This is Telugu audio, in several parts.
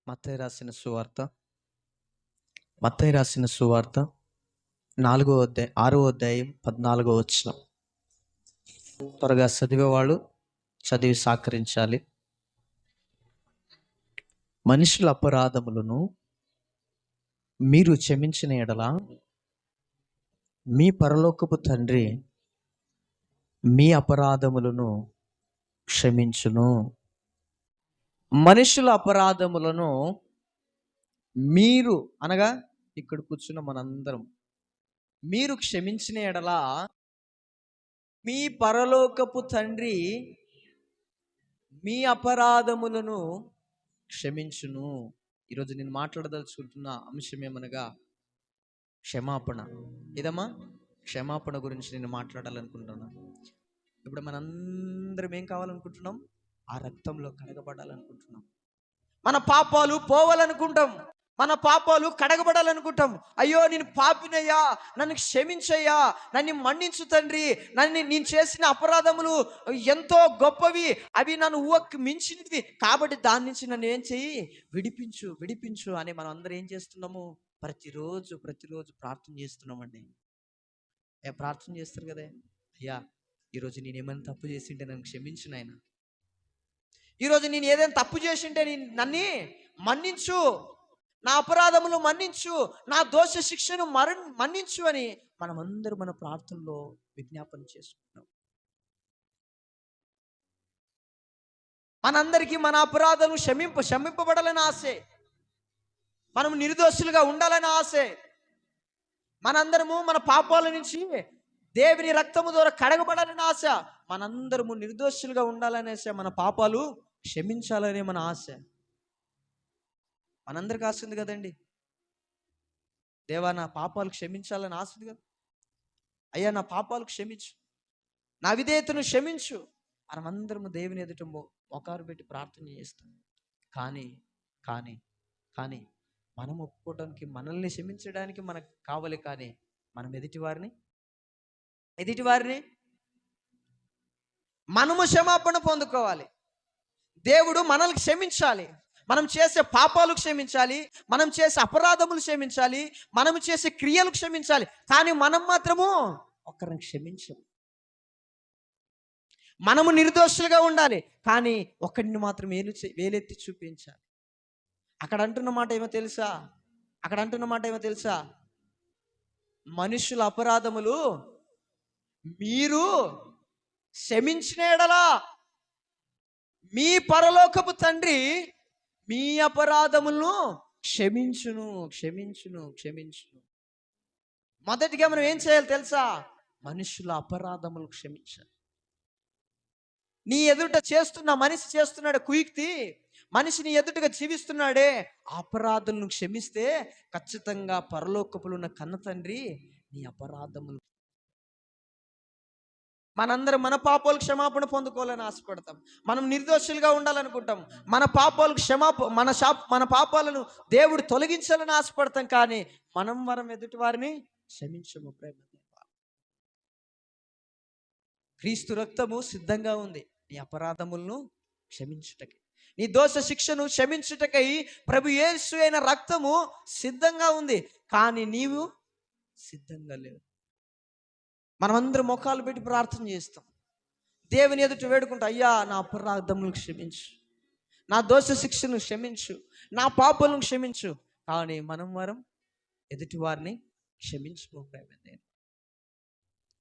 మత్తయి రాసిన సువార్త 6వ అధ్యాయం 14వ వచనం. త్వరగా చదివేవాళ్ళు చదివి సహకరించాలి. మనుషుల అపరాధములను మీరు క్షమించిన ఎడల మీ పరలోకపు తండ్రి మీ అపరాధములను క్షమించును. మనుషుల అపరాధములను మీరు అనగా ఇక్కడ కూర్చున్న మనందరం మీరు క్షమించిన ఎడల మీ పరలోకపు తండ్రి మీ అపరాధములను క్షమించును. ఈరోజు నేను మాట్లాడదలుచుకుంటున్న అంశం ఏమనగా క్షమాపణ. ఇదమ్మా క్షమాపణ గురించి నేను మాట్లాడాలనుకుంటున్నాను. ఇప్పుడు మనందరం ఏం కావాలనుకుంటున్నాం? ఆ రక్తంలో కడగబడాలనుకుంటున్నాం. మన పాపాలు పోవాలనుకుంటాం, మన పాపాలు కడగబడాలనుకుంటాం. అయ్యో నేను పాపినయ్యా, నన్ను క్షమించయ్యా, నన్ను మన్నించు తండ్రి, నేను చేసిన అపరాధములు ఎంతో గొప్పవి, అవి నన్ను ఊహకు మించినవి, కాబట్టి దాని నుంచి నన్ను ఏం చెయ్యి, విడిపించు అని మనం అందరం ఏం చేస్తున్నాము? ప్రతిరోజు ప్రార్థన చేస్తున్నామండి. ప్రార్థన చేస్తారు కదా, అయ్యా ఈరోజు నేను ఏమైనా తప్పు చేసింటే నన్ను క్షమించు నాయన, ఈరోజు నేను ఏదైనా తప్పు చేసింటే నన్ను మన్నించు, నా అపరాధములు మన్నించు, నా దోష శిక్షను మన్నించు అని మనమందరూ మన ప్రార్థనలో విజ్ఞాపన చేసుకుంటాం. మనందరికీ మన అపరాధం క్షమింపబడాలని ఆశే, మనం నిర్దోషులుగా ఉండాలని ఆశే. మనందరము మన పాపాల నుంచి దేవుని రక్తము ద్వారా కడగబడాలని ఆశ, మనందరము నిర్దోషులుగా ఉండాలని ఆశ, మన పాపాలు క్షమించాలనే మన ఆశ మనందరికి ఆశ ఉంది కదండి. దేవా నా పాపాలు క్షమించాలని ఆశ ఉంది కదా, అయ్యా నా పాపాలు క్షమించు, నా విధేయతను క్షమించు, మనమందరము దేవుని ఎదుట మోకారు పెట్టి ప్రార్థన చేస్తాం. కానీ కానీ కానీ మనం ఒప్పుకోవడానికి, మనల్ని క్షమించడానికి మనకు కావాలి, కానీ మనం ఎదుటివారిని మనము క్షమాపణ పొందుకోవాలి. దేవుడు మనల్ని క్షమించాలి, మనం చేసే పాపాలు క్షమించాలి, మనం చేసే అపరాధములు క్షమించాలి, మనం చేసే క్రియలు క్షమించాలి. కానీ మనం మాత్రము ఒకరిని క్షమించము. మనము నిర్దోషులుగా ఉండాలి, కానీ ఒకరిని మాత్రం వేలెత్తి చూపించాలి. అక్కడ అంటున్న మాట ఏమో తెలుసా? మనుషుల అపరాధములు మీరు క్షమించిన ఎడలా మీ పరలోకపు తండ్రి మీ అపరాధములను క్షమించును. మొదటిగా మనం ఏం చేయాలి తెలుసా? మనుషుల అపరాధములు క్షమించాలి. నీ ఎదుట మనిషి చేస్తున్నాడు కుయుక్తి, మనిషిని ఎదుటగా జీవిస్తున్నాడే, అపరాధులను క్షమిస్తే ఖచ్చితంగా పరలోకపులు ఉన్న కన్న తండ్రి నీ అపరాధములు. మనందరం మన పాపాలు క్షమాపణ పొందుకోవాలని ఆశపడతాం, మనం నిర్దోషులుగా ఉండాలనుకుంటాం, మన పాపాలను దేవుడు తొలగించాలని ఆశపడతాం. కానీ మనం ఎదుటి వారిని క్షమించము. ప్రేమ క్రీస్తు రక్తము సిద్ధంగా ఉంది నీ అపరాధములను క్షమించుటకి, నీ దోష శిక్షను క్షమించుటకై ప్రభు యేసు అయిన రక్తము సిద్ధంగా ఉంది. కానీ నీవు సిద్ధంగా లేవు. మనమందరం ముఖాలు పెట్టి ప్రార్థన చేస్తాం, దేవుని ఎదుట వేడుకుంటా, అయ్యా నా అపరాధములను క్షమించు, నా దోష శిక్షను క్షమించు, నా పాపాలను క్షమించు. కానీ మనం ఎదుటివారిని క్షమించుకోకపోయింది.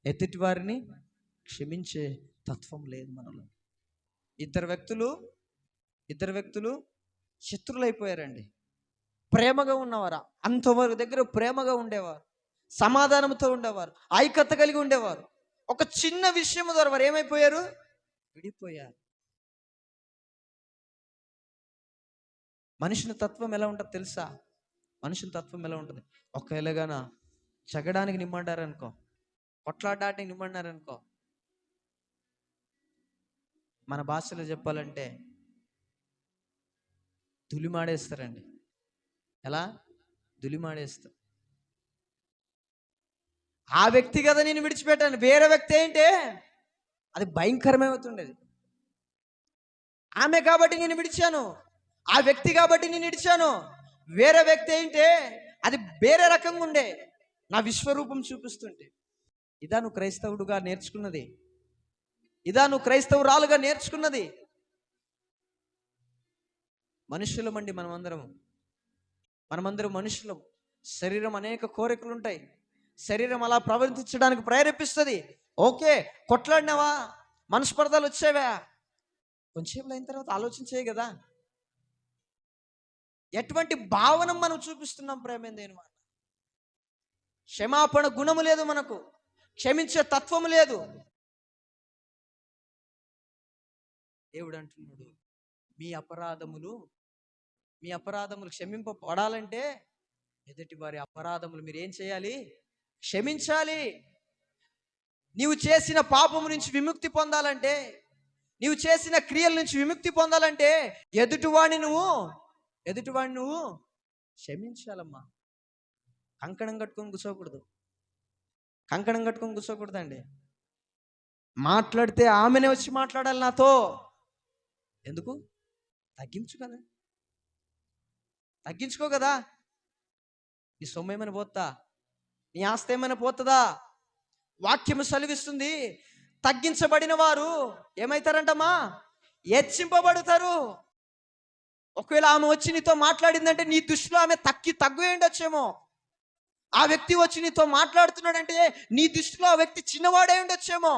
ఎదుటివారిని క్షమించే తత్వం లేదు మనలో. ఇద్దరు వ్యక్తులు శత్రులైపోయారండి. ప్రేమగా ఉన్నవారు, అంతవరకు దగ్గర ప్రేమగా ఉండేవారు, సమాధానంతో ఉండేవారు, ఐక్యత కలిగి ఉండేవారు. ఒక చిన్న విషయం ద్వారా వారు ఏమైపోయారు? విడిపోయారు. మనుషుని తత్వం ఎలా ఉంటుంది తెలుసా? మనుషుని తత్వం ఎలా ఉంటుంది? ఒకవేళగాన చెగడానికి నిమ్మన్నారనుకో, కొట్లాడడానికి నిమ్మన్నారనుకో, మన భాషలో చెప్పాలంటే దులిమాడేస్తారండి. ఎలా దులిమాడేస్తారు? ఆ వ్యక్తి కదా నేను విడిచిపెట్టాను, వేరే వ్యక్తి ఏంటే అది భయంకరమవుతుండేది. ఆమె కాబట్టి నేను విడిచాను, ఆ వ్యక్తి కాబట్టి నేను ఇడిచాను. వేరే వ్యక్తి ఏంటే అది వేరే రకంగా ఉండే, నా విశ్వరూపం చూపిస్తుంటే. ఇదా నువ్వు క్రైస్తవుడుగా నేర్చుకున్నది? ఇదా నువ్వు క్రైస్తవురాలుగా నేర్చుకున్నది? మనుషులమండి మనమందరం మనుషులం. శరీరం అనేక కోరికలు ఉంటాయి. శరీరం అలా ప్రవర్తించడానికి ప్రేరేపిస్తుంది. ఓకే, కొట్లాడినావా, మనస్పర్ధలు వచ్చేవా, కొంచెంసేపు అయిన తర్వాత ఆలోచించే కదా. ఎటువంటి భావన మనం చూపిస్తున్నాం ప్రేమేందేను మాట. క్షమాపణ గుణము లేదు మనకు, క్షమించే తత్వము లేదు. దేవుడు అంటున్నాడు, మీ అపరాధములు క్షమింపబడాలంటే ఎదుటి వారి అపరాధములు మీరు ఏం చేయాలి? క్షమించాలి. నీవు చేసిన పాపము నుంచి విముక్తి పొందాలంటే, నీవు చేసిన క్రియల నుంచి విముక్తి పొందాలంటే ఎదుటివాడిని నువ్వు క్షమించాలమ్మా. కంకణం కట్టుకొని కూర్చోకూడదండి. మాట్లాడితే ఆమెనే వచ్చి మాట్లాడాలి నాతో. ఎందుకు? తగ్గించుకో కదా. నీ సొమ్ము ఏమైనా పోతా, నీ ఆస్తి ఏమైనా పోతుందా? వాక్యము సెలవిస్తుంది, తగ్గించబడిన వారు ఏమవుతారంటమ్మా? హెచ్చింపబడతారు. ఒకవేళ ఆమె వచ్చి నీతో మాట్లాడిందంటే నీ దృష్టిలో ఆమె తక్కువే ఉండొచ్చేమో. ఆ వ్యక్తి వచ్చి నీతో మాట్లాడుతున్నాడంటే నీ దృష్టిలో ఆ వ్యక్తి చిన్నవాడే ఉండొచ్చేమో,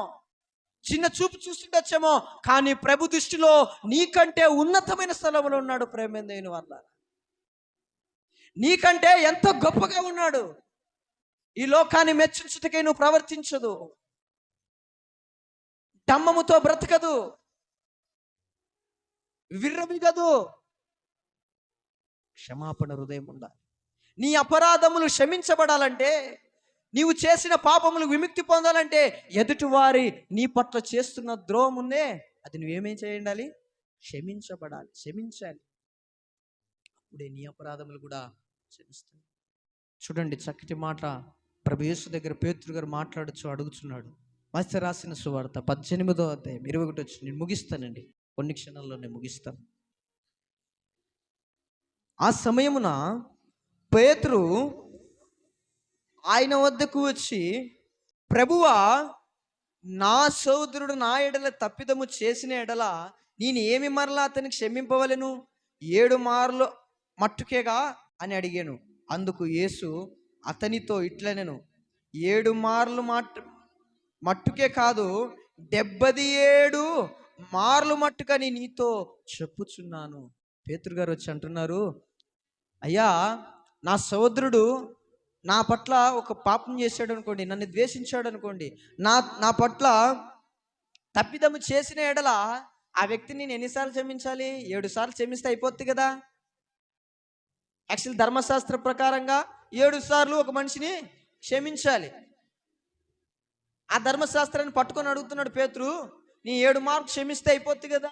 చిన్న చూపు చూస్తుండొచ్చేమో. కానీ ప్రభు దృష్టిలో నీకంటే ఉన్నతమైన స్థలంలో ఉన్నాడు. ప్రేమేందైన వల్ల నీకంటే ఎంతో గొప్పగా ఉన్నాడు. ఈ లోకాన్ని మెచ్చించుటకై నువ్వు ప్రవర్తించదు, డమ్మముతో బ్రతకదు, విర్రవిగదు. క్షమాపణ హృదయం ఉండాలి. నీ అపరాధములు క్షమించబడాలంటే, నీవు చేసిన పాపములు విముక్తి పొందాలంటే, ఎదుటివారి నీ పట్ల చేస్తున్న ద్రోహం ఉందే అది నువ్వేమేం చేయాలి? క్షమించాలి. అప్పుడే నీ అపరాధములు కూడా క్షమిస్తాయి. చూడండి, చక్కటి మాట ప్రభు యేసు దగ్గర పేతురు గారు అడుగుతున్నాడు. మత్తయి రాసిన సువార్త 18వ అధ్యాయం 21 వచ్చి నేను ముగిస్తానండి, కొన్ని క్షణాల్లో నేను ముగిస్తాను. ఆ సమయమున పేతురు ఆయన వద్దకు వచ్చి, ప్రభువా, నా సోదరుడు నా ఎడల తప్పిదము చేసిన ఎడల నేను ఏమి మరలా అతనికి క్షమింపవలెను? 7 మార్లు మట్టుకేగా అని అడిగాను. అందుకు యేసు అతనితో ఇట్లనెను, 7 మార్లు మట్టుకే కాదు, 77 మార్లు మట్టుకని నీతో చెప్పుచున్నాను. పేతురు గారు వచ్చి అంటున్నారు, అయ్యా, నా సోదరుడు నా పట్ల ఒక పాపం చేశాడు అనుకోండి, నన్ను ద్వేషించాడు అనుకోండి, నా పట్ల తప్పిదము చేసిన ఎడల ఆ వ్యక్తిని నేను ఎన్నిసార్లు క్షమించాలి? 7 సార్లు క్షమిస్తే అయిపోద్ది కదా. యాక్చువల్ ధర్మశాస్త్ర ప్రకారంగా 7 సార్లు ఒక మనిషిని క్షమించాలి. ఆ ధర్మశాస్త్రాన్ని పట్టుకొని అడుగుతున్నాడు పేతురు, నీ 7 మార్లు క్షమిస్తే అయిపోద్ది కదా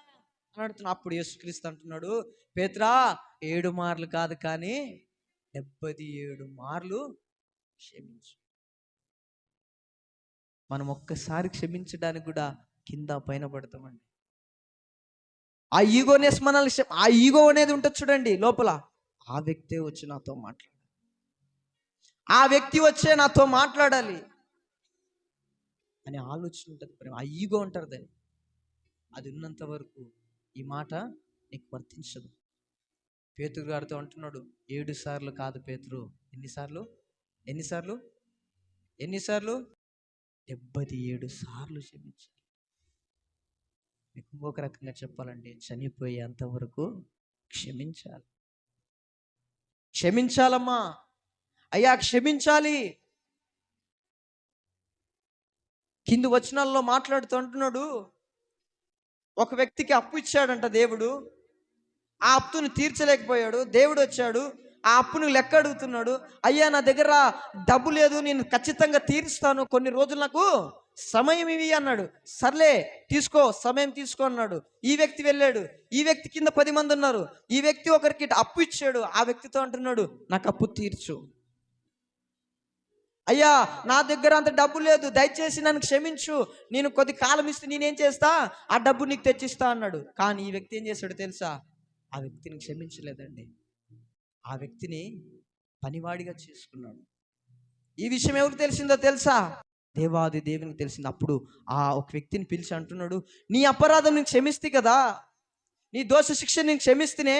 అని అడుగుతున్నా. అప్పుడు యేసుక్రీస్తు అంటున్నాడు, పేతురా, 7 మార్లు కాదు కానీ 77 మార్లు క్షమించు. మనం ఒక్కసారి క్షమించడానికి కూడా కింద పైన పడతామండి. ఆ ఈగో అనేది ఉంటుంది చూడండి లోపల. ఆ వ్యక్తి వచ్చి నాతో మాట్లాడాలి అనే ఆలోచన ఉంటుంది. ఆ ఈగో అంటారు దాన్ని. అది ఉన్నంత వరకు ఈ మాట నీకు వర్తించదు. పేతురు గారితో అంటున్నాడు, 7 సార్లు కాదు పేతురు, ఎన్నిసార్లు? 77 సార్లు క్షమించాలి. మీకు ఇంకొక రకంగా చెప్పాలంటే, చనిపోయేంత వరకు క్షమించాలమ్మా. అయ్యా, క్షమించాలి. కింది వచనాల్లో మాట్లాడుతూ అంటున్నాడు, ఒక వ్యక్తికి అప్పు ఇచ్చాడంట దేవుడు. ఆ అప్పును తీర్చలేకపోయాడు. దేవుడు వచ్చాడు, ఆ అప్పును లెక్క అడుగుతున్నాడు. అయ్యా, నా దగ్గర డబ్బు లేదు, నేను ఖచ్చితంగా తీరుస్తాను, కొన్ని రోజులు నాకు సమయం ఇవి అన్నాడు. సర్లే, సమయం తీసుకో అన్నాడు. ఈ వ్యక్తి వెళ్ళాడు. ఈ వ్యక్తి కింద 10 మంది ఉన్నారు. ఈ వ్యక్తి ఒకరికి అప్పు ఇచ్చాడు. ఆ వ్యక్తితో అంటున్నాడు, నాకు అప్పు తీర్చు. అయ్యా, నా దగ్గర అంత డబ్బు లేదు, దయచేసి నన్ను క్షమించు, నేను కొద్ది కాలం ఇస్తే నేనేం చేస్తా, ఆ డబ్బు నీకు తెచ్చిస్తా అన్నాడు. కానీ ఈ వ్యక్తి ఏం చేశాడు తెలుసా? ఆ వ్యక్తిని క్షమించలేదండి. ఆ వ్యక్తిని పనివాడిగా చేసుకున్నాడు. ఈ విషయం ఎవరికి తెలిసిందో తెలుసా? దేవాది దేవునికి తెలిసింది. అప్పుడు ఆ ఒక వ్యక్తిని పిలిచి అంటున్నాడు, నీ అపరాధం నేను క్షమిస్తే కదా, నీ దోష శిక్ష నేను క్షమిస్తేనే,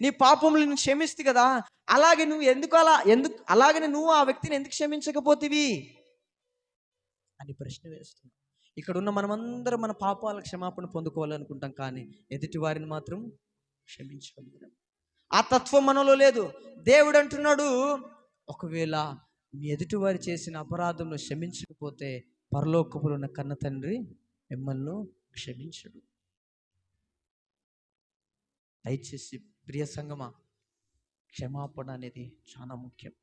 నీ పాపములు నేను క్షమిస్తే కదా, అలాగే నువ్వు ఎందుకు అలాగనే నువ్వు ఆ వ్యక్తిని ఎందుకు క్షమించకపోతివి అని ప్రశ్న వేస్తున్నాడు. ఇక్కడ ఉన్న మనమందరం మన పాపాల క్షమాపణ పొందుకోవాలనుకుంటాం, కానీ ఎదుటి వారిని మాత్రం క్షమించగలుగుతాం. ఆ తత్వం మనలో లేదు. దేవుడు అంటున్నాడు, ఒకవేళ మీ ఎదుటివారు చేసిన అపరాధంను క్షమించకపోతే పరలోకపులో ఉన్న కన్న తండ్రి మిమ్మల్ని క్షమించడు. దయచేసి ప్రియ సంగమా, క్షమాపణ అనేది చాలా ముఖ్యం.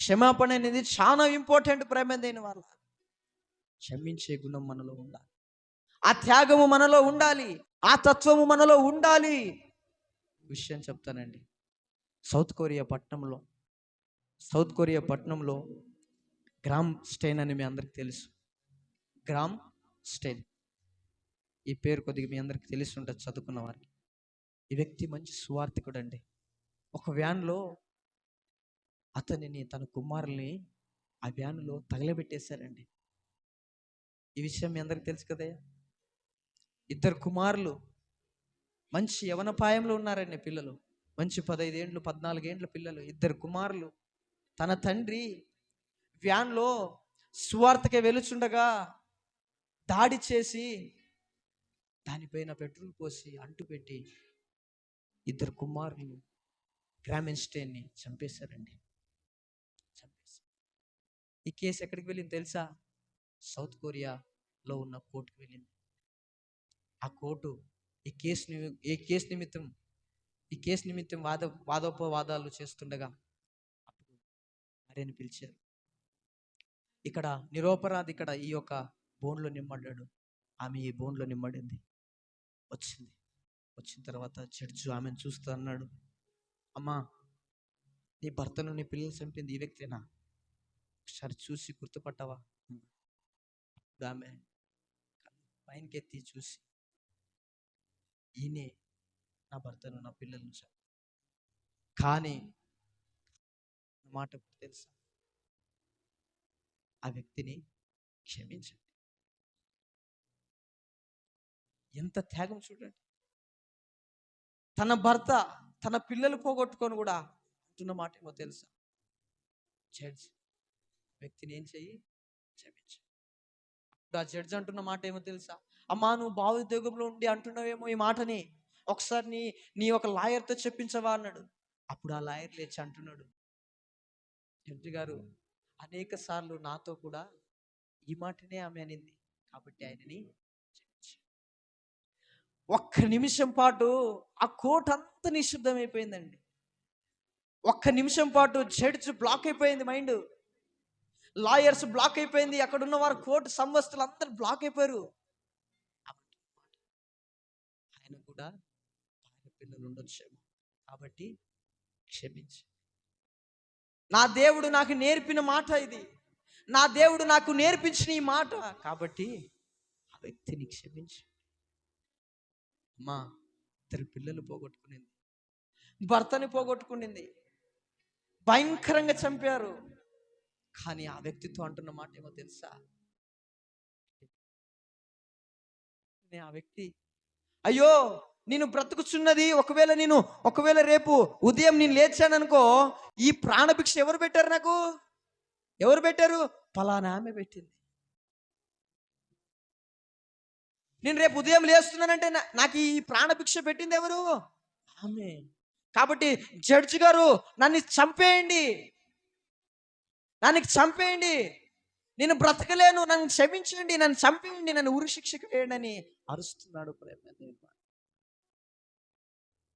క్షమాపణ అనేది చాలా ఇంపార్టెంట్. ప్రేమదైన వాళ్ళ క్షమించే గుణం మనలో ఉండాలి. ఆ త్యాగము మనలో ఉండాలి. ఆ తత్వము మనలో ఉండాలి. విషయం చెప్తానండి. సౌత్ కొరియా పట్టణంలో గ్రామ్ స్టెయిన్ అని మీ అందరికి తెలుసు. గ్రామ్ స్టెయిన్, ఈ పేరు కొద్దిగా మీ అందరికి తెలిసి ఉంటుంది చదువుకున్న వారికి. ఈ వ్యక్తి మంచి సువార్థికుడు అండి. ఒక వ్యాన్లో అతనిని, తన కుమారుల్ని ఆ వ్యాన్లో తగలబెట్టేశారండి. ఈ విషయం మీ అందరికి తెలుసు కదా. 2 కుమారులు మంచి యవనపాయంలో ఉన్నారండి. పిల్లలు మంచి 15 ఏండ్లు 14 ఏండ్ల పిల్లలు, 2 కుమారులు. తన తండ్రి వ్యాన్లో సువార్తకే వెలుచుండగా దాడి చేసి దానిపైన పెట్రోల్ పోసి అంటుపెట్టి 2 కుమారులు గ్రామెన్స్టైన్ని చంపేశారండి. ఈ కేసు ఎక్కడికి వెళ్ళింది తెలుసా? సౌత్ కొరియాలో ఉన్న కోర్టుకు వెళ్ళింది. ఆ కోర్టు ఈ కేసు నిమిత్తం వాదోపవాదాలు చేస్తుండగా అప్పుడు భార్యని పిలిచారు. ఇక్కడ నిరపరాధి ఇక్కడ ఈ యొక్క బోన్లో నిమ్మడ్డాడు. ఆమె ఈ బోన్లో నిమ్మడింది. వచ్చిన తర్వాత జడ్జి ఆమెను చూస్తూ అన్నాడు, అమ్మా, నీ భర్తను నీ పిల్లలు చంపింది ఈ వ్యక్తేనా? ఒకసారి చూసి గుర్తుపట్టావా? అప్పుడు ఆమె పైనకెత్తి చూసి, ఈయనే నా భర్తను నా పిల్లలను చంపి. కానీ మాట తెలుసా? ఆ వ్యక్తిని క్షమించండి. ఎంత త్యాగం చూడండి. తన భర్త తన పిల్లలు పోగొట్టుకొని కూడా అంటున్న మాట ఏమో తెలుసా? జడ్జ్, వ్యక్తిని ఏం చెయ్యి? క్షమించు. అప్పుడు ఆ జడ్జ్ అంటున్న మాట ఏమో తెలుసా? అమ్మా, నువ్వు భావోద్వేగంలో ఉండి అంటున్నావేమో ఈ మాటని, ఒకసారి నీ ఒక లాయర్తో చెప్పించవా అన్నాడు. అప్పుడు ఆ లాయర్ లేచి అంటున్నాడు, జడ్జి గారు, అనేక సార్లు నాతో కూడా ఈ మాటనే ఆమె అనింది, కాబట్టి ఆయనని క్షమించు. ఒక్క నిమిషం పాటు ఆ కోర్టు అంతా నిశ్శబ్దమైపోయిందండి. ఒక్క నిమిషం పాటు జడ్జ్ బ్లాక్ అయిపోయింది, మైండ్, లాయర్స్ బ్లాక్ అయిపోయింది, అక్కడ ఉన్న వారు కోర్టు సంవత్సరాలు అందరూ బ్లాక్ అయిపోయారు. ఆయన కూడా భార్య పిల్లలు ఉండొచ్చేమో, కాబట్టి క్షమించు. నా దేవుడు నాకు నేర్పిన మాట ఇది, నా దేవుడు నాకు నేర్పించిన ఈ మాట, కాబట్టి ఆ వ్యక్తిని క్షమించు. అమ్మా, 2 పిల్లలు పోగొట్టుకునింది, భర్తని పోగొట్టుకునింది, భయంకరంగా చంపారు. కానీ ఆ వ్యక్తితో అంటున్న మాట ఏమో తెలుసా? ఆ వ్యక్తి, అయ్యో, నేను బ్రతుకుచున్నది, ఒకవేళ రేపు ఉదయం నేను లేచాననుకో, ఈ ప్రాణభిక్ష ఎవరు పెట్టారు నాకు? ఎవరు పెట్టారు? ఫలానా ఆమె పెట్టింది. నేను రేపు ఉదయం లేస్తున్నానంటే నాకు ఈ ప్రాణభిక్ష పెట్టింది ఎవరు? ఆమె. కాబట్టి జడ్జి గారు, నన్ను చంపేయండి, నేను బ్రతకలేను, నన్ను క్షమించండి, నన్ను చంపేయండి, నన్ను ఉరి శిక్షకు వేయండి అని అరుస్తున్నాడు.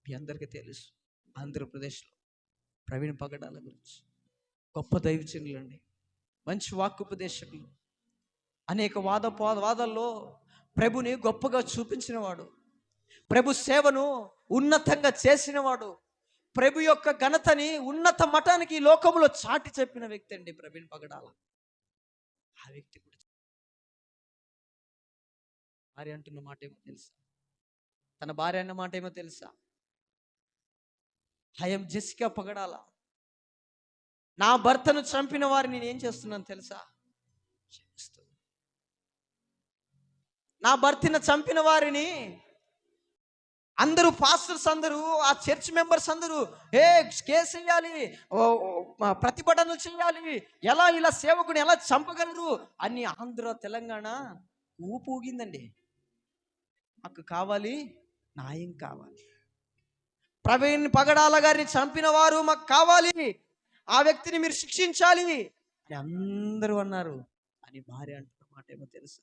మీ అందరికీ తెలుసు, ఆంధ్రప్రదేశ్లో ప్రవీణ్ పగడాల గురించి. గొప్ప దైవజనులు అండి, మంచి వాక్కుపదేశకులు, అనేక వాదాల్లో ప్రభుని గొప్పగా చూపించినవాడు, ప్రభు సేవను ఉన్నతంగా చేసినవాడు, ప్రభు యొక్క ఘనతని ఉన్నత మఠానికి ఈ లోకంలో చాటి చెప్పిన వ్యక్తి అండి ప్రవీణ్ పగడాల. ఆ వ్యక్తి కూడా భార్య అంటున్న మాట ఏమో తెలుసా? తన భార్య అన్న మాట ఏమో తెలుసా? ఐఎమ్ జెసికా పగడాల. నా భర్తను చంపిన వారిని నేను ఏం చేస్తున్నాను తెలుసా? క్షమిస్తున్నాను. నా భర్తను చంపిన వారిని అందరూ పాస్టర్స్ అందరూ, ఆ చర్చ్ మెంబర్స్ అందరూ కేసు వేయాలి, ప్రతిభటనలు చేయాలి, ఎలా ఇలా సేవకుని ఎలా చంపగలరు అని ఆంధ్ర తెలంగాణ ఊగిందండి. మాకు కావాలి, న్యాయం కావాలి. ప్రవీణ్ పగడాల గారిని చంపిన వారు మాకు కావాలి, ఆ వ్యక్తిని మీరు శిక్షించాలి అని అందరూ అన్నారు. అని భార్య అంటున్న మాట ఏమో తెలుసు,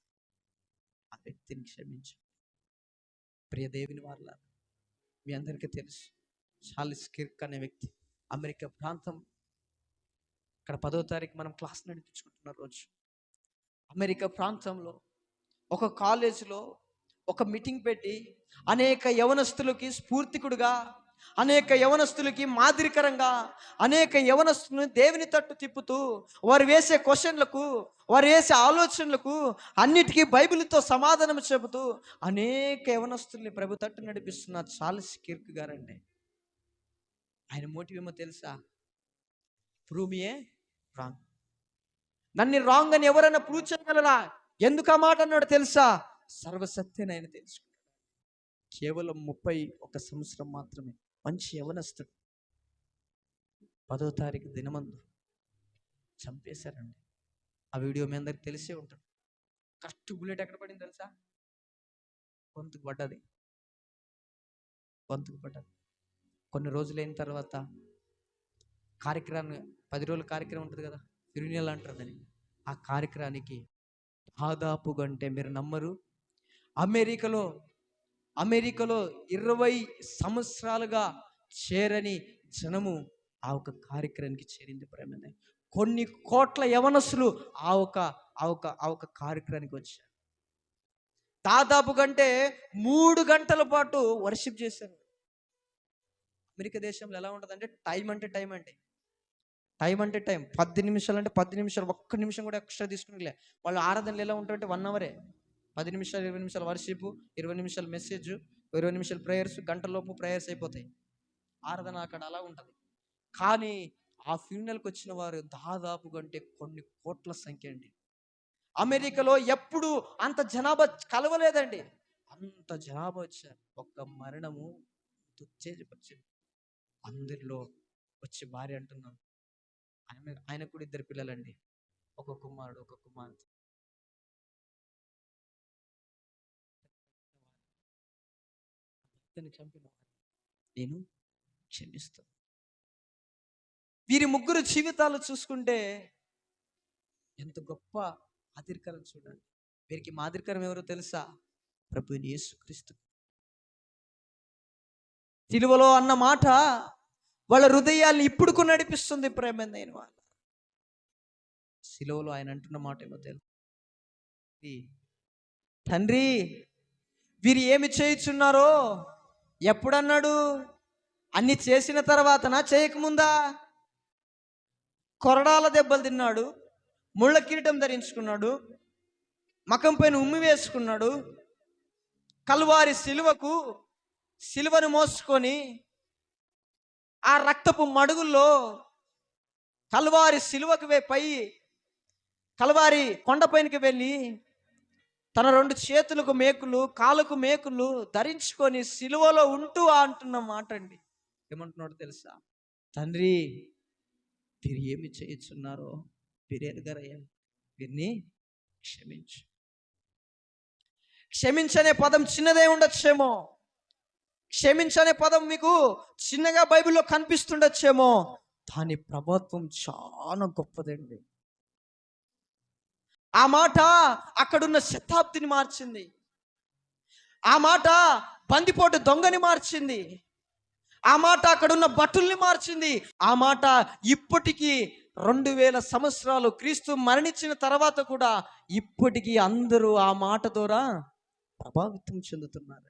ఆ వ్యక్తిని క్షమించు. ప్రియ దేవుని వారలారా, మీ అందరికీ తెలుసు, చార్లెస్ కిర్క్ అనే వ్యక్తి అమెరికా ప్రాంతం. ఇక్కడ 10వ తారీఖు మనం క్లాస్ నడిపించుకుంటున్న రోజు అమెరికా ప్రాంతంలో ఒక కాలేజీలో ఒక మీటింగ్ పెట్టి అనేక యవనస్తులకి స్ఫూర్తికుడుగా, అనేక యవనస్తులకి మాదిరికరంగా, అనేక యవనస్తులను దేవుని తట్టు తిప్పుతూ, వారు వేసే క్వశ్చన్లకు, వారు వేసే ఆలోచనలకు అన్నిటికీ బైబిల్తో సమాధానం చెబుతూ అనేక యవనస్తుల్ని ప్రభు తట్టు నడిపిస్తున్న చార్లెస్ కిర్క్ గారండి. ఆయన మోటివ్ ఏమో తెలుసా? ప్రూవ్ మీ ఏ రాంగ్. నన్ను రాంగ్ అని ఎవరైనా ప్రూవ్ చేయగలరా? ఎందుకు ఆ మాట అన్నాడు తెలుసా? సర్వసత్యని ఆయన తెలుసుకున్నాడు. కేవలం 31 సంవత్సరం మాత్రమే, మంచి యవనస్తుడు. 10వ తారీఖు దినమందు చంపేశారండి. ఆ వీడియో మీ అందరికి తెలిసే ఉంటుంది. కరెక్ట్ బుల్లెట్ ఎక్కడ పడింది తెలుసా? గొంతుకు పడ్డది. కొన్ని రోజులైన తర్వాత కార్యక్రమం, 10 రోజుల కార్యక్రమం ఉంటుంది కదా, ఫ్యూనియల్ అంటారు దాన్ని. ఆ కార్యక్రమానికి దాదాపు గంటే మీరు నమ్మరు, అమెరికాలో 20 సంవత్సరాలుగా చేరని జనము ఆ ఒక కార్యక్రమానికి చేరింది. ప్రేమ, కొన్ని కోట్ల యవనస్తులు ఆ ఒక కార్యక్రమానికి వచ్చారు. దాదాపు గంటే 3 గంటల పాటు వర్షిప్ చేశారు. అమెరికా దేశంలో ఎలా ఉంటుందంటే టైం అంటే టైం 10 నిమిషాలు అంటే 10 నిమిషాలు, 1 నిమిషం కూడా ఎక్స్ట్రా తీసుకునిలే. వాళ్ళు ఆరాధనలు ఎలా ఉంటారంటే 1 అవరే, 10 నిమిషాలు 20 నిమిషాలు వర్షిప్, 20 నిమిషాలు మెసేజ్, 20 నిమిషాలు ప్రేయర్స్, గంటలోపు ప్రేయర్స్ అయిపోతాయి. ఆరాధన అక్కడ అలా ఉంటుంది. కానీ ఆ ఫ్యూనల్కి వచ్చిన వారు దాదాపు గంటే కొన్ని కోట్ల సంఖ్య అండి. అమెరికాలో ఎప్పుడు అంత జనాభా కలవలేదండి. అంత జనాభా వచ్చారు. ఒక్క మరణము వచ్చింది. అందరిలో వచ్చి భార్య అంటున్నాను, ఆయన కూడా 2 పిల్లలండి, ఒక కుమారుడు ఒక కుమార్తె. చంపిన నేను క్షమిస్తాను. వీరి ముగ్గురు జీవితాలు చూసుకుంటే ఎంత గొప్ప మాదిరికరం చూడండి. వీరికి మాదిరికరం ఎవరో తెలుసా? ప్రభు యేసుక్రీస్తు. సిలువలో అన్న మాట వాళ్ళ హృదయాల్ని ఇప్పుడుకు నడిపిస్తుంది. ప్రేమైన వాళ్ళ సిలువలో ఆయన అంటున్న మాట ఏమో తెలుసు, తండ్రి వీరు ఏమి చేయుచున్నారో. ఎప్పుడన్నాడు? అన్ని చేసిన తర్వాతనా, చేయకముందా? కొరడాల దెబ్బలు తిన్నాడు, ముళ్ళ కిరీటం ధరించుకున్నాడు, మకం పైన ఉమ్మి వేసుకున్నాడు, కల్వారి సిలువను మోసుకొని ఆ రక్తపు మడుగుల్లో కల్వారి సిలువకు కల్వారి కొండపైనకి వెళ్ళి తన 2 చేతులకు మేకులు, కాళ్ళకు మేకులు ధరించుకొని సిలువలో ఉంటూ అంటున్న మాట అండి. ఏమంటున్నాడు తెలుసా? తండ్రి వీరు ఏమి చేయుచున్నారో వీరు ఎరుగరయ్యా, వీరిని క్షమించు. క్షమించనే పదం చిన్నదే ఉండొచ్చేమో, క్షమించనే పదం మీకు చిన్నగా బైబిల్లో కనిపిస్తుండొచ్చేమో, దాని ప్రభావం చాలా గొప్పదండి. ఆ మాట అక్కడున్న శతాబ్దిని మార్చింది. ఆ మాట బందిపోటు దొంగని మార్చింది. ఆ మాట అక్కడున్న భటుల్ని మార్చింది. ఆ మాట ఇప్పటికీ 2000 సంవత్సరాలు క్రీస్తు మరణించిన తర్వాత కూడా ఇప్పటికీ అందరూ ఆ మాట ద్వారా ప్రభావితం చెందుతున్నారు.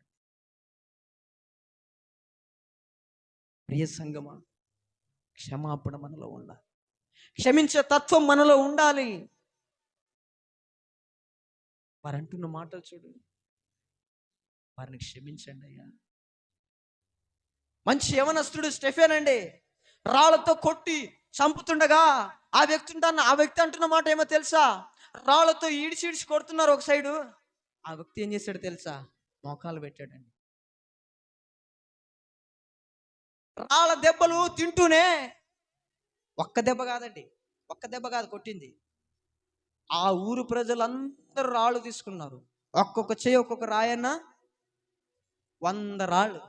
ప్రియ సంగమా, క్షమాపణ మనలో ఉండాలి, క్షమించే తత్వం మనలో ఉండాలి. వారు అంటున్న మాటలు చూడు, వారిని క్షమించండి అయ్యా. మంచి యవనస్తుడు స్టెఫెన్ అండి, రాళ్లతో కొట్టి చంపుతుండగా ఆ వ్యక్తి అంటున్న మాట ఏమో తెలుసా? రాళ్లతో ఈడిచి కొడుతున్నారు ఒక సైడు, ఆ వ్యక్తి ఏం చేశాడు తెలుసా? మోకాలు పెట్టాడండి. రాళ్ళ దెబ్బలు తింటూనే, ఒక్క దెబ్బ కాదండి, ఒక్క దెబ్బ కాదు కొట్టింది, ఆ ఊరు ప్రజలందరూ రాళ్ళు తీసుకున్నారు. ఒక్కొక్క చెయ్యి ఒక్కొక్క రాయన్న 100 రాళ్ళు,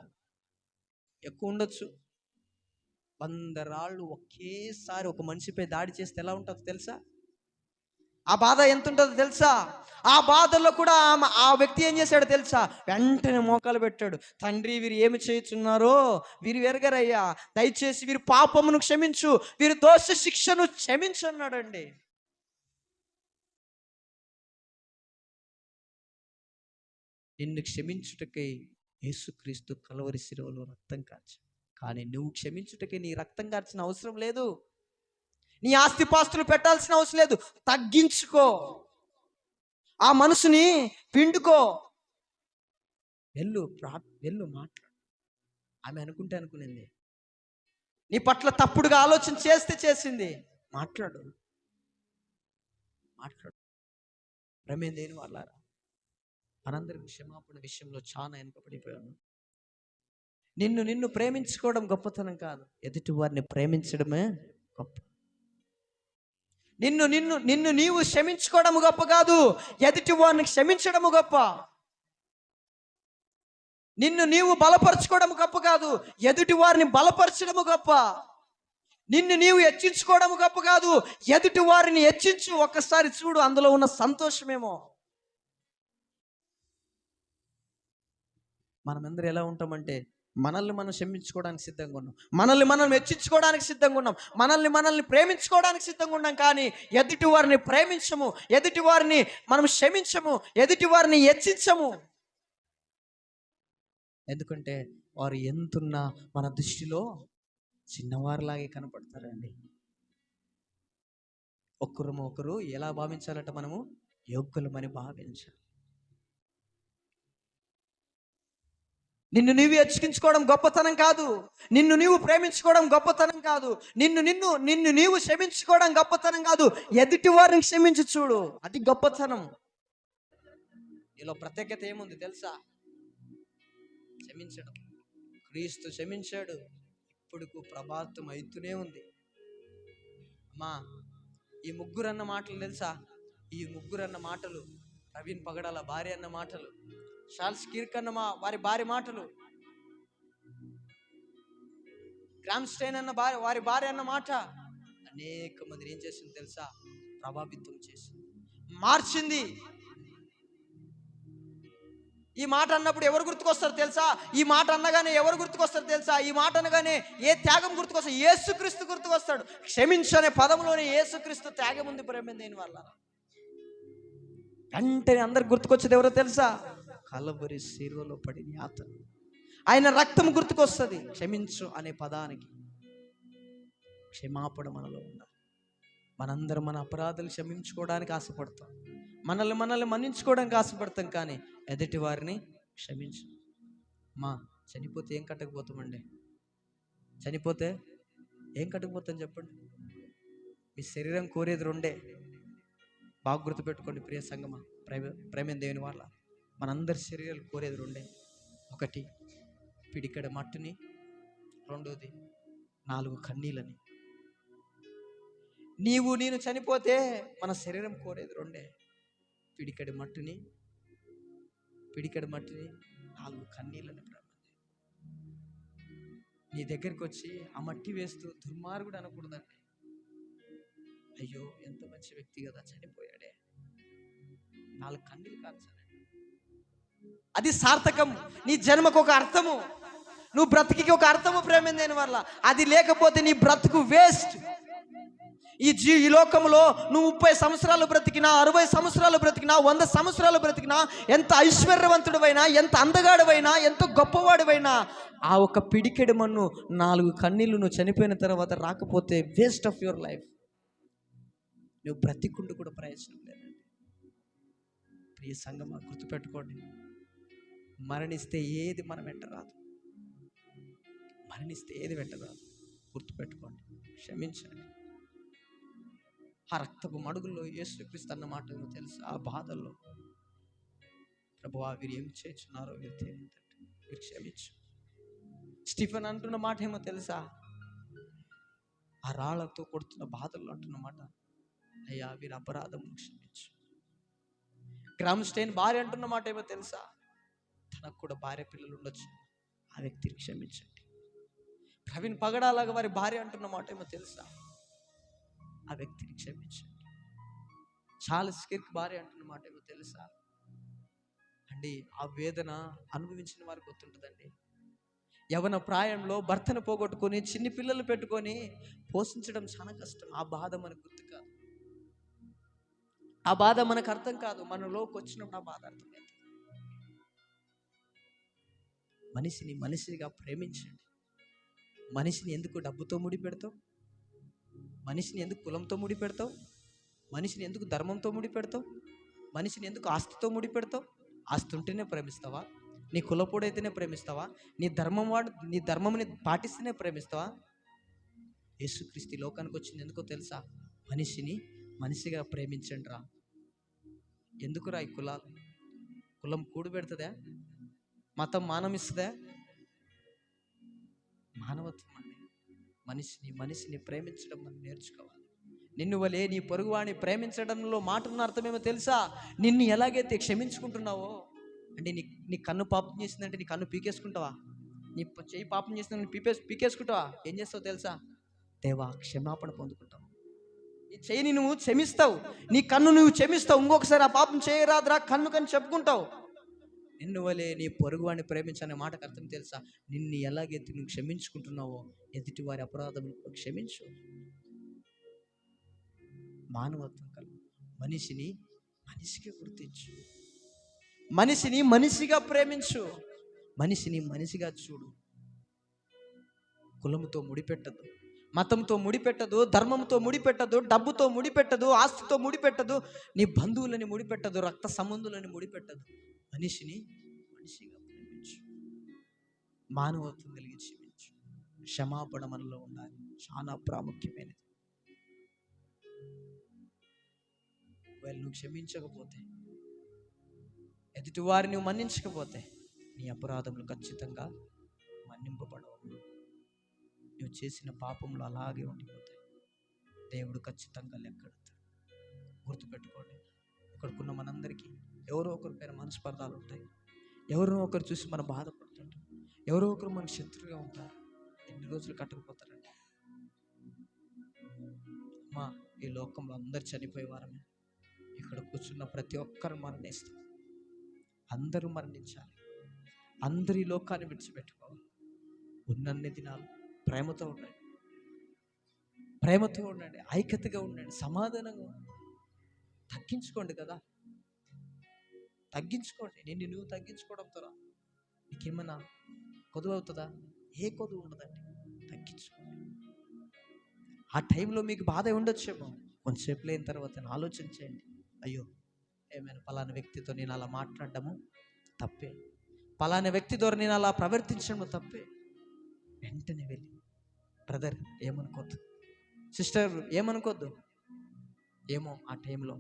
ఎక్కువ ఉండొచ్చు. 100 రాళ్ళు ఒకేసారి ఒక మనిషిపై దాడి చేస్తే ఎలా ఉంటుందో తెలుసా? ఆ బాధ ఎంత ఉంటుందో తెలుసా? ఆ బాధల్లో కూడా ఆ వ్యక్తి ఏం చేశాడో తెలుసా? వెంటనే మోకాలు పెట్టాడు. తండ్రి, వీరు ఏమి చేయుచున్నారో వీరు ఎరగరయ్యా, దయచేసి వీరి పాపమును క్షమించు, వీరి దోష శిక్షను క్షమించు అన్నాడండి. నిన్ను క్షమించుటకై యేసుక్రీస్తు కలవరి శిలువలో రక్తం కార్చాడు. కానీ నువ్వు క్షమించుటకై నీ రక్తం కార్చిన అవసరం లేదు, నీ ఆస్తిపాస్తులు పెట్టాల్సిన అవసరం లేదు. తగ్గించుకో, ఆ మనసుని పిండుకో, వెళ్ళు మాట్లాడు. ఆమె అనుకునింది, నీ పట్ల తప్పుడుగా ఆలోచన చేసింది. మాట్లాడు. ప్రమేయం దేని వాళ్ళారా, మనందరికి క్షమాపణ విషయంలో చాలా వెనుకబడిపోయాను. నిన్ను ప్రేమించుకోవడం గొప్పతనం కాదు, ఎదుటి వారిని ప్రేమించడమే గొప్ప. నిన్ను నీవు క్షమించుకోవడం గొప్ప కాదు, ఎదుటి వారిని క్షమించడము గొప్ప. నిన్ను నీవు బలపరచుకోవడం గొప్ప కాదు, ఎదుటి వారిని బలపరచడము గొప్ప. నిన్ను నీవు హెచ్చించుకోవడం గొప్ప కాదు, ఎదుటి వారిని హెచ్చించు. ఒక్కసారి చూడు, అందులో ఉన్న సంతోషమేమో. మనమందరూ ఎలా ఉంటామంటే, మనల్ని మనం క్షమించుకోవడానికి సిద్ధంగా ఉన్నాం, మనల్ని మనం హెచ్చించుకోవడానికి సిద్ధంగా ఉన్నాం, మనల్ని ప్రేమించుకోవడానికి సిద్ధంగా ఉన్నాం. కానీ ఎదుటి వారిని ప్రేమించము, ఎదుటి వారిని మనం క్షమించము, ఎదుటి వారిని హెచ్చించము. ఎందుకంటే వారు ఎంతున్నా మన దృష్టిలో చిన్నవారిలాగే కనపడతారండి. ఒకరు ఎలా భావించాలంటే, మనము యోగ్యులమని భావించాలి. నిన్ను నీవు హెచ్చించుకోవడం గొప్పతనం కాదు, నిన్ను నీవు ప్రేమించుకోవడం గొప్పతనం కాదు, నిన్ను నీవు క్షమించుకోవడం గొప్పతనం కాదు, ఎదుటి వారిని క్షమించి చూడు, అది గొప్పతనం. ఇలా ప్రత్యేకత ఏముంది తెలుసా? క్షమించడం. క్రీస్తు క్షమించాడు, ఇప్పుడు ప్రభావితం అవుతూనే ఉంది. అమ్మా, ఈ ముగ్గురు అన్న మాటలు తెలుసా? ఈ ముగ్గురు అన్న మాటలు, ప్రవీణ్ పగడాల భార్య అన్న మాటలు, చార్ల్స్ కిర్క్ అన్న వారి భార్య మాటలు, గ్రామ్ స్టైన్ అన్న వారి భార్య అన్న మాట అనేక మందిని ఏం చేసింది తెలుసా? ప్రభావితం చేసింది, మార్చింది. ఈ మాట అన్నప్పుడు ఎవరు గుర్తుకొస్తారు తెలుసా? ఈ మాట అన్నగానే ఎవరు గుర్తుకొస్తారు తెలుసా? ఈ మాట అనగానే ఏ త్యాగం గుర్తుకొస్తాడు? యేసుక్రీస్తు గుర్తుకొస్తాడు. క్షమించనే పదంలోనే యేసుక్రీస్తు త్యాగం ఉంది. ప్రేమ దేని వల్ల వెంటనే అందరికి గుర్తుకొచ్చేది ఎవరో తెలుసా? కలవరి శిలువలో పడిన యాతన, ఆయన రక్తం గుర్తుకొస్తుంది. క్షమించు అనే పదానికి క్షమాపణ మనలో ఉండాలి. మనందరం మన అపరాధాలు క్షమించుకోవడానికి ఆశపడతాం, మనల్ని మన్నించుకోవడానికి ఆశపడతాం, కానీ ఎదుటి వారిని క్షమించు. చనిపోతే ఏం కట్టకపోతామండి? చనిపోతే ఏం కట్టకపోతాం చెప్పండి? మీ శరీరం కోరేది రెండే, బాగా గుర్తుపెట్టుకోండి ప్రియ సంగమా, ప్రేమ దేవుని వాళ్ళ. మనందరి శరీరాలు కోరేది రెండే. ఒకటి పిడికెడ మట్టుని, రెండోది 4 కన్నీళ్ళని. నేను చనిపోతే మన శరీరం కోరేది రెండే, పిడికెడ మట్టుని 4 కన్నీళ్ళని. నీ దగ్గరికి వచ్చి ఆ మట్టి వేస్తూ దుర్మార్గుడు అనకూడదండి. అయ్యో ఎంత మంచి వ్యక్తి కదా, చనిపోయాడే, 4 కన్నీళ్ళు కాల్చాలండి. అది సార్థకం. నీ జన్మకు ఒక అర్థము, నువ్వు బ్రతికి ఒక అర్థము ప్రేమ దేని వల్ల. అది లేకపోతే నీ బ్రతుకు వేస్ట్. ఈ లోకంలో నువ్వు 30 సంవత్సరాలు బ్రతికినా, 60 సంవత్సరాలు బ్రతికినా, 100 సంవత్సరాలు బ్రతికినా, ఎంత ఐశ్వర్యవంతుడివైనా, ఎంత అందగాడివైనా, ఎంత గొప్పవాడివైనా, ఆ ఒక పిడికెడు మన్ను 4 కన్నీళ్ళు నువ్వు చనిపోయిన తర్వాత రాకపోతే వేస్ట్ ఆఫ్ యువర్ లైఫ్. నువ్వు బ్రతికుండు కూడా ప్రయోజనం లేదండి. ప్రియ సంగమా, గుర్తుపెట్టుకోండి, మరణిస్తే ఏది మన వెంట రాదు. మరణిస్తే ఏది వెంటరాదు. గుర్తుపెట్టుకోండి, క్షమించండి. ఆ రక్తపు మడుగుల్లో యేసుక్రీస్తు అన్న మాట ఏమో తెలుసా? ఆ బాధల్లో, ప్రభువా వీరు ఏం చేస్తున్నారో వీరు తెలియదంటే వీరు క్షమించు. స్టీఫెన్ అంటున్న మాట ఏమో తెలుసా? ఆ రాళ్లతో కొడుతున్న బాధల్లో అంటున్న మాట, అయ్యా వీరి అపరాధం క్షమించు. గ్రామ్ స్టెయిన్ భార్య అంటున్న మాట ఏమో తెలుసా? తనకు కూడా భార్య పిల్లలు ఉండొచ్చు, ఆ వ్యక్తిని క్షమించండి. ప్రవీణ్ పగడాలాగా వారి భార్య అంటున్న మాట ఏమో తెలుసా? ఆ వ్యక్తిని క్షమించండి. చార్లెస్ కిర్క్ భార్య అంటున్న మాట ఏమో తెలుసా అండి? ఆ వేదన అనుభవించిన వారికి గుర్తుంటుందండి. యవన ప్రాయంలో భర్తను పోగొట్టుకొని చిన్ని పిల్లలు పెట్టుకొని పోషించడం చాలా కష్టం. ఆ బాధ మనకు గుర్తు కాదు, ఆ బాధ మనకు అర్థం కాదు. మనలోకి వచ్చినప్పుడు ఆ బాధ అర్థమైంది. మనిషిని మనిషిగా ప్రేమించండి. మనిషిని ఎందుకు డబ్బుతో ముడి పెడతావు? మనిషిని ఎందుకు కులంతో ముడి పెడతావు? మనిషిని ఎందుకు ధర్మంతో ముడి పెడతావు? మనిషిని ఎందుకు ఆస్తితో ముడి పెడతావు? ఆస్తి ఉంటేనే ప్రేమిస్తావా? నీ కులపోడైతేనే ప్రేమిస్తావా? నీ ధర్మంని పాటిస్తేనే ప్రేమిస్తావా? యేసుక్రీస్తు లోకానికి వచ్చింది ఎందుకో తెలుసా? మనిషిని మనిషిగా ప్రేమించండి రా. ఎందుకురా ఈ కులాలు? కులం కూడు పెడుతుందా? మతం మానమిస్తుందా? మానవత్వం అండి. మనిషిని ప్రేమించడం మనం నేర్చుకోవాలి. నిన్ను వలే నీ పొరుగువాడిని ప్రేమించడంలో మాట ఉన్న అర్థమేమో తెలుసా? నిన్ను ఎలాగైతే క్షమించుకుంటున్నావో, అంటే నీ కన్ను పాపం చేసిందంటే నీ కన్ను పీకేసుకుంటావా? నీ చెయ్యి పాపం చేసిందంటే పీకేసుకుంటావా? ఏం చేస్తావు తెలుసా? దేవా క్షమాపణ పొందుకుంటావు. నీ చెయ్యిని నువ్వు క్షమిస్తావు, నీ కన్ను నువ్వు క్షమిస్తావు. ఇంకొకసారి ఆ పాపం చేయరాదురా కన్ను కని చెప్పుకుంటావు. నిన్ను వలే నీ పొరుగువాడిని ప్రేమించనే మాటకు అర్థం తెలుసా? నిన్ను ఎలాగైతే నువ్వు క్షమించుకుంటున్నావో ఎదుటి వారి అపరాధములు క్షమించు. మానవత్వం కలుగు. మనిషిని మనిషిగా గుర్తించు. మనిషిని మనిషిగా ప్రేమించు. మనిషిని మనిషిగా చూడు. కులముతో ముడిపెట్టదు, మతంతో ముడిపెట్టదు, ధర్మంతో ముడిపెట్టదు, డబ్బుతో ముడిపెట్టదు, ఆస్తితో ముడిపెట్టదు, నీ బంధువులని ముడిపెట్టదు, రక్త సంబంధులని ముడిపెట్టదు. మనిషిని మనిషిగా ప్రేమించు. మానవత్వం కలిగి జీవించు. క్షమాపణ మనలో ఉండాలి, చాలా ప్రాముఖ్యమైనది. ఒకవేళ నువ్వు క్షమించకపోతే, ఎదుటి వారిని నువ్వు మన్నించకపోతే నీ అపరాధములు ఖచ్చితంగా మన్నింపబడవు. నువ్వు చేసిన పాపములు అలాగే ఉండిపోతాయి. దేవుడు ఖచ్చితంగా లెక్కెడతాడు. గుర్తుపెట్టుకోండి, ఇక్కడికున్న మనందరికీ ఎవరో ఒకరి పైన మనస్పర్ధాలు ఉంటాయి. ఎవరో ఒకరు చూసి మనం బాధపడుతుంటాం. ఎవరో ఒకరు మన శత్రువుగా ఉంటారు. ఎన్ని రోజులు కట్టుకుపోతారండి? అమ్మా, ఈ లోకంలో అందరు చనిపోయేవారమే. ఇక్కడ కూర్చున్న ప్రతి ఒక్కరు మరణిస్తాం. అందరూ మరణించాలి. అందరి లోకాన్ని విడిచిపెట్టుకోవాలి. ఉన్నన్ని దినాలు ప్రేమతో ఉండండి, ప్రేమతో ఉండండి, ఐక్యతగా ఉండండి, సమాధానంగా ఉండండి. తగ్గించుకోండి కదా, తగ్గించుకోండి. నిన్ను నువ్వు తగ్గించుకోవడంతో నీకేమన్నా కొదువు అవుతుందా? ఏ కొదువు ఉండదండి. తగ్గించుకోండి. ఆ టైంలో మీకు బాధ ఉండొచ్చేమో, కొంచెంసేపు లేని తర్వాత ఆలోచించండి. అయ్యో, ఏమైనా పలానా వ్యక్తితో నేను అలా మాట్లాడడము తప్పే, పలానా వ్యక్తితో నేను అలా ప్రవర్తించడము తప్పే. వెంటనే వెళ్ళి, బ్రదర్ ఏమనుకోద్దు, సిస్టర్ ఏమనుకోద్దు, ఏమో ఆ టైంలో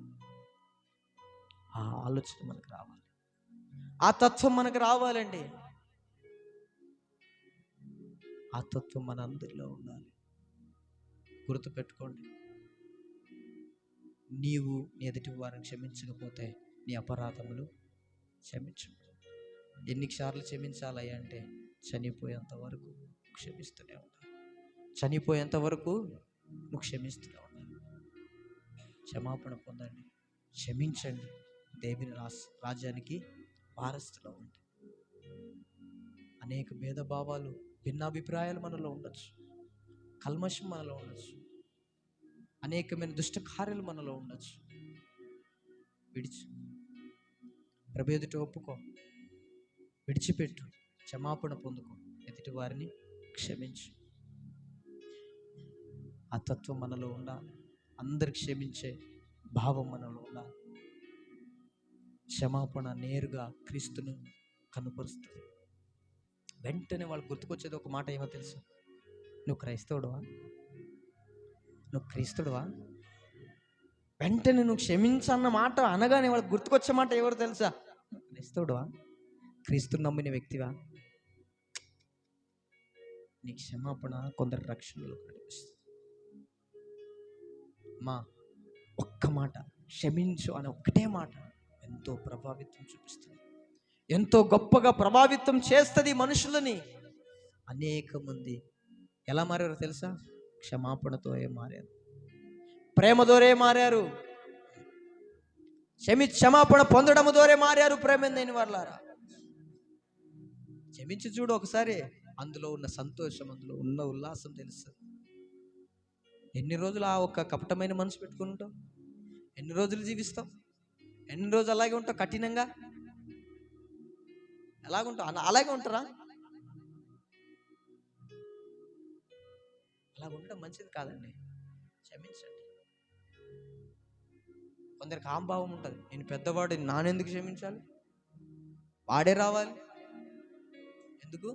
ఆ ఆలోచన మనకు రావాలి, ఆ తత్వం మనకు రావాలండి. ఆ తత్వం మన అందరిలో ఉండాలి. గుర్తుపెట్టుకోండి, నీవు నీ ఎదుటి వారిని క్షమించకపోతే నీ అపరాధములు క్షమించు. ఎన్నిసార్లు క్షమించాలి అంటే చనిపోయేంత వరకు క్షమిస్తూనే ఉండాలి. చనిపోయేంత వరకు నువ్వు క్షమిస్తూనే ఉండాలి. క్షమాపణ పొందండి, క్షమించండి. దేవుని రాజ్యానికి వారసులో ఉంది. అనేక భేదభావాలు, భిన్నాభిప్రాయాలు మనలో ఉండొచ్చు, కల్మషం మనలో ఉండొచ్చు, అనేకమైన దుష్ట కార్యాలు మనలో ఉండొచ్చు. ప్రభు ఎదుట ఒప్పుకో, విడిచిపెట్టు, క్షమాపణ పొందుకో, ఎదుటి వారిని క్షమించు. ఆ తత్వం మనలో ఉండాలి. అందరు క్షమించే భావం మనలో ఉండాలి. క్షమాపణ నేరుగా క్రీస్తును కనుపరుస్తుంది. వెంటనే వాళ్ళు గుర్తుకొచ్చేది ఒక మాట ఏమో తెలుసు, నువ్వు క్రైస్తవుడువా, నువ్వు క్రీస్తుడువా. వెంటనే నువ్వు క్షమించన్న మాట అనగానే వాళ్ళకి గుర్తుకొచ్చే మాట ఎవరు తెలుసా, క్రైస్తవుడువా, క్రీస్తుని నమ్మిన వ్యక్తివా. నీ క్షమాపణ కొందరు రక్షణలో కనిపిస్తుంది. మా ఒక్క మాట క్షమించు అనే ఒక్కటే మాట ఎంతో ప్రభావితం చూపిస్తుంది, ఎంతో గొప్పగా ప్రభావితం చేస్తుంది మనుషులని. అనేక మంది ఎలా మారారో తెలుసా, క్షమాపణతో మారారు, ప్రేమ దోరే మారారు, క్షమాపణ పొందడం దోరే మారారు. ప్రేమ లేని వాళ్ళారా, క్షమించి చూడు ఒకసారి, అందులో ఉన్న సంతోషం, అందులో ఉన్న ఉల్లాసం తెలుస్తుంది. ఎన్ని రోజులు ఆ ఒక్క కపటమైన మనసు పెట్టుకుంటావు, ఎన్ని రోజులు జీవిస్తావు, ఎన్ని రోజులు అలాగే ఉంటావు కఠినంగా, ఎలాగుంటావు, అలాగే ఉంటారా. అలా ఉండడం మంచిది కాదండి, క్షమించండి. కొందరికి ఆంభావం ఉంటుంది, నేను పెద్దవాడు, నానెందుకు క్షమించాలి, వాడే రావాలి. ఎందుకు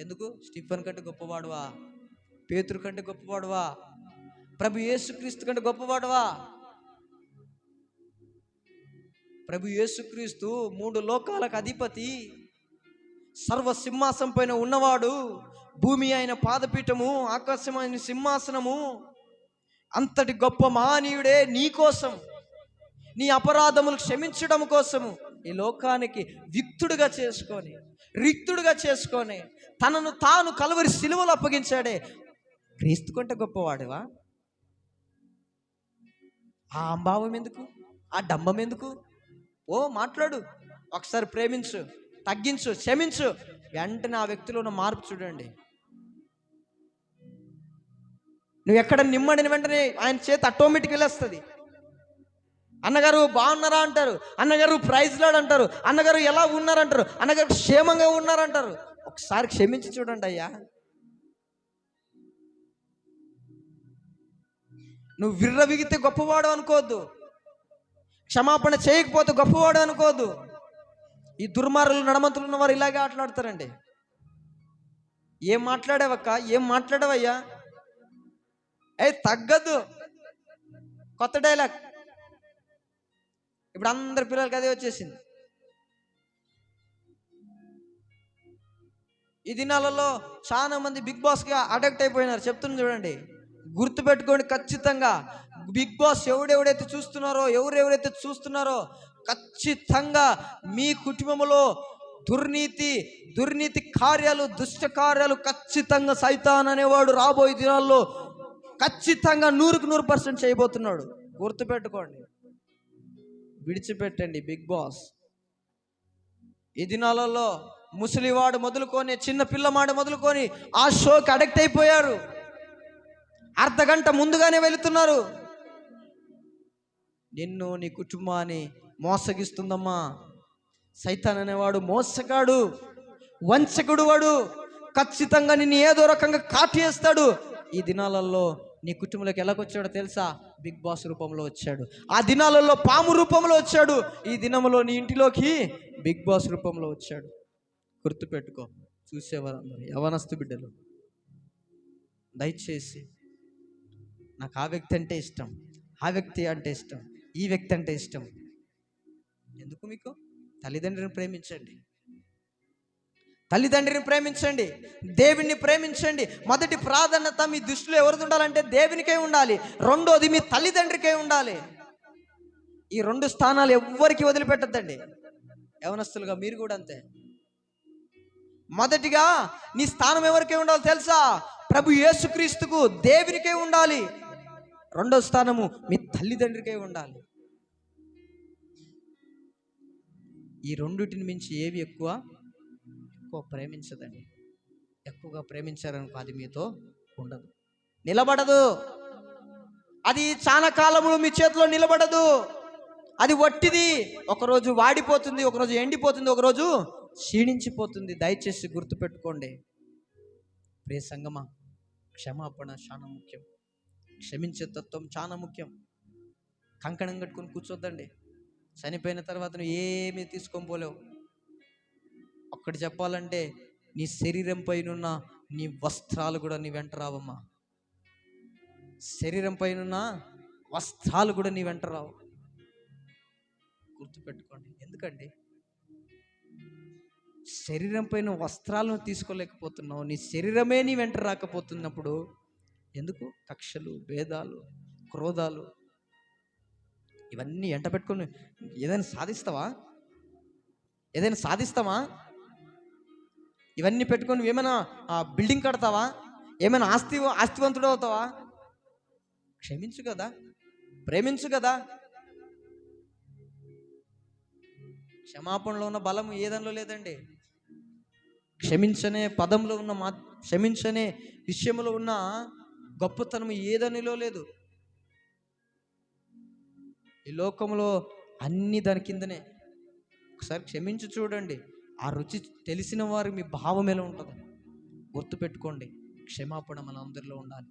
ఎందుకు స్టీఫెన్ కంటే గొప్పవాడువా, పేతురు కంటే గొప్పవాడువా, ప్రభు యేసుక్రీస్తు కంటే గొప్పవాడువా. ప్రభు యేసుక్రీస్తు 3 లోకాలకు అధిపతి, సర్వసింహాసనం పైన ఉన్నవాడు, భూమి అయిన పాదపీఠము, ఆకాశమైన సింహాసనము. అంతటి గొప్ప మహనీయుడే నీ కోసం, నీ అపరాధములు క్షమించడం కోసము ఈ లోకానికి రిక్తుడుగా చేసుకొని తనను తాను కలువరి సిలువలో అప్పగించాడే. క్రీస్తు కంటే గొప్పవాడువా. ఆ అంభావం ఎందుకు, ఆ డంబం ఎందుకు? ఓ మాట్లాడు, ఒకసారి ప్రేమించు, తగ్గించు, క్షమించు, వెంటనే ఆ వ్యక్తిలో ఉన్న మార్పు చూడండి. నువ్వు ఎక్కడ నిమ్మడిన వెంటనే ఆయన చేతి ఆటోమేటిక్ వెళ్ళేస్తుంది. అన్నగారు బాగున్నారా అంటారు, అన్నగారు ప్రైజ్ లాడ్ అంటారు, అన్నగారు ఎలా ఉన్నారంటారు, అన్నగారు క్షేమంగా ఉన్నారంటారు. ఒకసారి క్షమించి చూడండి అయ్యా. నువ్వు విర్రవిగితే గొప్పవాడు అనుకోవద్దు, క్షమాపణ చేయకపోతే గొప్పవాడు అనుకోవద్దు. ఈ దుర్మార్గులు నడమంతులు ఉన్నవారు ఇలాగే ఆటలాడతారండి. ఏం మాట్లాడావక్క, ఏం మాట్లాడావయ్యా, తగ్గదు. కొత్త డైలాగ్ ఇప్పుడు అందరి పిల్లలకి అదే వచ్చేసింది. ఈ దినాలలో చాలా మంది బిగ్ బాస్గా అడక్ట్ అయిపోయినారు. చెప్తున్నా చూడండి, గుర్తుపెట్టుకోండి ఖచ్చితంగా. బిగ్ బాస్ ఎవరెవరైతే చూస్తున్నారో ఖచ్చితంగా మీ కుటుంబంలో దుర్నీతి కార్యాలు, దుష్ట కార్యాలు ఖచ్చితంగా సైతాన్ అనేవాడు రాబోయే దినాల్లో ఖచ్చితంగా 100% చేయబోతున్నాడు. గుర్తుపెట్టుకోండి, విడిచిపెట్టండి బిగ్ బాస్. ఈ దినాలలో ముసలివాడు మొదలుకొని చిన్న పిల్లమాడు మొదలుకొని ఆ షోకి అడిక్ట్ అయిపోయారు. అర్ధగంట ముందుగానే వెళుతున్నారు. నిన్ను, నీ కుటుంబాన్ని మోసగిస్తుందమ్మా. సైతాన్ అనేవాడు మోసగాడు, వంచకుడు. వాడు ఖచ్చితంగా నిన్ను ఏదో రకంగా కాటేస్తాడు. ఈ దినాలలో నీ కుటుంబంలోకి ఎలాగొచ్చాడో తెలుసా? బిగ్ బాస్ రూపంలో వచ్చాడు. ఆ దినాలలో పాము రూపంలో వచ్చాడు. ఈ దినంలో నీ ఇంటిలోకి బిగ్ బాస్ రూపంలో వచ్చాడు. గుర్తుపెట్టుకో, చూసేవారందరూ యవనస్తు బిడ్డలు, దయచేసి నాకు ఆ వ్యక్తి అంటే ఇష్టం, ఆ వ్యక్తి అంటే ఇష్టం, ఈ వ్యక్తి అంటే ఇష్టం ఎందుకు? మీకు తల్లిదండ్రులను ప్రేమించండి, దేవుణ్ణి ప్రేమించండి. మొదటి ప్రాధాన్యత మీ దృష్టిలో ఎవరిది ఉండాలంటే దేవునికే ఉండాలి. రెండోది మీ తల్లిదండ్రికే ఉండాలి. ఈ 2 స్థానాలు ఎవ్వరికి వదిలిపెట్టద్దండి. యవనస్తులుగా మీరు కూడా అంతే. మొదటిగా నీ స్థానం ఎవరికే ఉండాలి తెలుసా? ప్రభు యేసుక్రీస్తుకు, దేవునికే ఉండాలి. రెండో స్థానము మీ తల్లిదండ్రికే ఉండాలి. ఈ రెండిటిని మించి ఏవి ఎక్కువ ప్రేమించదండి. ఎక్కువగా ప్రేమించారనుకో అది మీతో ఉండదు, నిలబడదు. అది చాలా కాలములు మీ చేతిలో నిలబడదు. అది వట్టిది. ఒకరోజు వాడిపోతుంది, ఒకరోజు ఎండిపోతుంది, ఒకరోజు క్షీణించిపోతుంది. దయచేసి గుర్తుపెట్టుకోండి ప్రియ సంగమా, క్షమాపణ చాలా ముఖ్యం. క్షమించే తత్వం చాలా ముఖ్యం. కంకణం కట్టుకొని కూర్చోద్దండి. చనిపోయిన తర్వాత నువ్వు ఏమీ తీసుకొని పోలేవు. ఒక్కటి చెప్పాలంటే, నీ శరీరం పైనున్న నీ వస్త్రాలు కూడా నీ వెంట రావమ్మా. శరీరం పైనున్న వస్త్రాలు కూడా నీ వెంట రావు. గుర్తుపెట్టుకోండి. ఎందుకండి? శరీరం పైన వస్త్రాలను తీసుకోలేకపోతున్నావు, నీ శరీరమే నీ వెంట రాకపోతున్నప్పుడు ఎందుకు కక్షలు, భేదాలు, క్రోధాలు ఇవన్నీ ఎంట పెట్టుకొని ఏదైనా సాధిస్తావా? ఏదైనా సాధిస్తావా? ఇవన్నీ పెట్టుకొని ఏమైనా బిల్డింగ్ కడతావా? ఏమైనా ఆస్తివంతుడు అవుతావా? క్షమించు కదా, ప్రేమించు కదా. క్షమాపణలో ఉన్న బలం ఏదనిలో లేదండి. క్షమించనే పదంలో ఉన్న క్షమించనే విషయంలో ఉన్న గొప్పతనం ఏదనిలో లేదు. ఈ లోకంలో అన్ని దాని కిందనే. ఒకసారి క్షమించి చూడండి, ఆ రుచి తెలిసిన వారు మీ భావం ఎలా ఉంటుంది గుర్తుపెట్టుకోండి. క్షమాపణ మన అందరిలో ఉండాలి.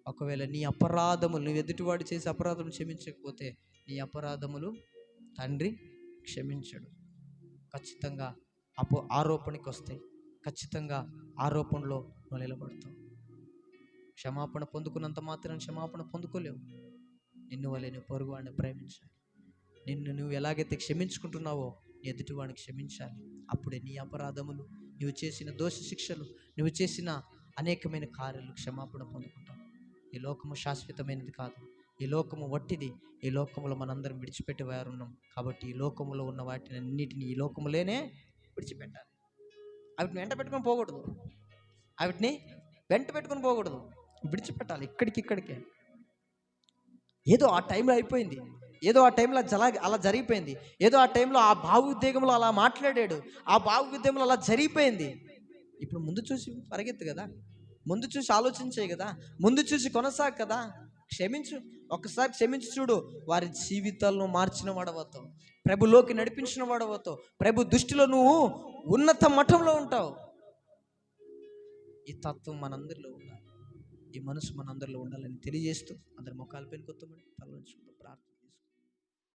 ఒకవేళ నీ అపరాధములు, నువ్వు ఎదుటివాడు చేసే అపరాధం క్షమించకపోతే నీ అపరాధములు తండ్రి క్షమించడు. ఖచ్చితంగా ఆరోపణకి వస్తాయి. ఖచ్చితంగా ఆరోపణలో నువ్వు నిలబడతావు. క్షమాపణ పొందుకున్నంత మాత్రం క్షమాపణ పొందుకోలేవు. నిన్ను వలె నువ్వు పొరుగువాడిని ప్రేమించాలి. నిన్ను నువ్వు ఎలాగైతే క్షమించుకుంటున్నావో నీ ఎదుటివాడిని క్షమించాలి. అప్పుడే నీ అపరాధములు, నువ్వు చేసిన దోష శిక్షలు, నువ్వు చేసిన అనేకమైన కార్యాలు క్షమాపణ పొందుకుంటావు. ఈ లోకము శాశ్వతమైనది కాదు. ఈ లోకము వట్టిది. ఈ లోకములో మనందరం విడిచిపెట్టి వారున్నాం. కాబట్టి ఈ లోకములో ఉన్న వాటిని అన్నిటిని ఈ లోకములేనే విడిచిపెట్టాలి. వాటిని వెంట పెట్టుకొని పోకూడదు. వాటిని వెంట పెట్టుకొని పోకూడదు, విడిచిపెట్టాలి. ఇక్కడికే. ఏదో ఆ టైంలో అయిపోయింది, ఏదో ఆ టైంలో అలా జరిగిపోయింది, ఏదో ఆ టైంలో ఆ భావోద్వేగంలో అలా మాట్లాడాడు, ఆ భావోద్వేగంలో అలా జరిగిపోయింది. ఇప్పుడు ముందు చూసి పరిగెత్తు కదా, ముందు చూసి ఆలోచించే కదా, ముందు చూసి కొనసాగు కదా. క్షమించు, ఒక్కసారి క్షమించి చూడు. వారి జీవితాలను మార్చిన వాడవుతావు, ప్రభులోకి నడిపించిన వాడవుతావు, ప్రభు దృష్టిలో నువ్వు ఉన్నత మఠంలో ఉంటావు. ఈ తత్వం మనందరిలో ఉండాలి, ఈ మనసు మనందరిలో ఉండాలని తెలియజేస్తూ అందరి ముఖాలపైన కొత్తమని తల నుంచి ప్రార్థన.